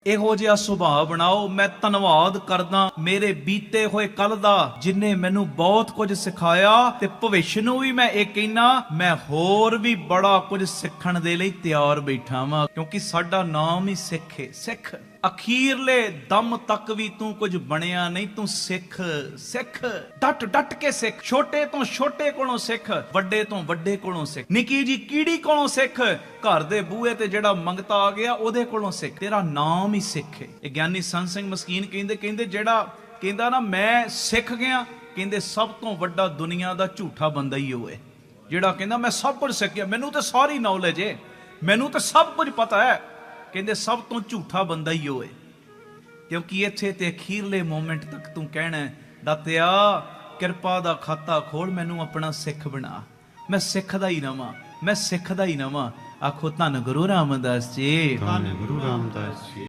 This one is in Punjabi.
ਇਹੋ ਜਿਹਾ ਸੁਭਾਅ ਬਣਾਓ। ਮੈਂ ਧੰਨਵਾਦ ਕਰਦਾ ਮੇਰੇ ਬੀਤੇ ਹੋਏ ਕੱਲ ਦਾ, ਜਿਨੇ ਮੈਨੂੰ ਬਹੁਤ ਕੁਝ ਸਿਖਾਇਆ, ਤੇ ਭਵਿੱਖ ਨੂੰ ਵੀ ਮੈਂ ਇਹ ਕਹਿਣਾ, ਮੈਂ ਹੋਰ ਵੀ ਬੜਾ ਕੁਝ ਸਿੱਖਣ ਦੇ ਲਈ ਤਿਆਰ ਬੈਠਾ ਵਾਂ, ਕਿਉਂਕਿ ਸਾਡਾ ਨਾਮ ਹੀ ਸਿੱਖ ਹੈ। ਸਿੱਖ ਅਖੀਰਲੇ ਦਮ ਤੱਕ ਵੀ ਤੂੰ ਕੁਝ ਬਣਿਆ ਨਹੀਂ, ਤੂੰ ਸਿੱਖ। ਸਿੱਖ ਡਟ ਡਟ ਕੇ ਸਿੱਖ, ਛੋਟੇ ਤੋਂ ਛੋਟੇ ਕੋਲੋਂ ਸਿੱਖ, ਵੱਡੇ ਤੋਂ ਵੱਡੇ ਕੋਲੋਂ ਸਿੱਖ, ਨਿੱਕੀ ਜੀ ਕੀੜੀ ਕੋਲੋਂ ਸਿੱਖ, ਘਰ ਦੇ ਬੂਹੇ ਤੇ ਜਿਹੜਾ ਮੰਗਤਾ ਆ ਗਿਆ ਉਹਦੇ ਕੋਲੋਂ ਸਿੱਖ। ਤੇਰਾ ਨਾਮ ਹੀ ਸਿੱਖ ਹੈ। ਇਹ ਗਿਆਨੀ ਸੰਤ ਸਿੰਘ ਮਸਕੀਨ ਕਹਿੰਦੇ ਜਿਹੜਾ ਕਹਿੰਦਾ ਨਾ ਮੈਂ ਸਿੱਖ ਗਿਆ, ਕਹਿੰਦੇ ਸਭ ਤੋਂ ਵੱਡਾ ਦੁਨੀਆ ਦਾ ਝੂਠਾ ਬੰਦਾ ਹੀ ਉਹ ਹੈ ਜਿਹੜਾ ਕਹਿੰਦਾ ਮੈਂ ਸਭ ਕੁਝ ਸਿੱਖ ਗਿਆ, ਮੈਨੂੰ ਤੇ ਸਾਰੀ ਨੌਲੇਜ ਹੈ, ਮੈਨੂੰ ਤੇ ਸਭ ਕੁਝ ਪਤਾ ਹੈ। ਕਹਿੰਦੇ ਸਭ ਤੋਂ ਝੂਠਾ ਬੰਦਾ ਹੀ ਉਹ ਹੈ, ਕਿਉਂਕਿ ਇੱਥੇ ਤੇ ਅਖੀਰਲੇ ਮੋਮੈਂਟ ਤੱਕ ਤੂੰ ਕਹਿਣਾ ਦਾਤਿਆ ਕਿਰਪਾ ਦਾ ਖਾਤਾ ਖੋਲ, ਮੈਨੂੰ ਆਪਣਾ ਸਿੱਖ ਬਣਾ, ਮੈਂ ਸਿੱਖਦਾ ਹੀ ਰਵਾਂ, ਮੈਂ ਸਿੱਖਦਾ ਹੀ ਰਵਾਂ। ਆਖੋ ਧੰਨ ਗੁਰੂ ਰਾਮਦਾਸ ਜੀ, ਧੰਨ ਗੁਰੂ ਰਾਮਦਾਸ ਜੀ।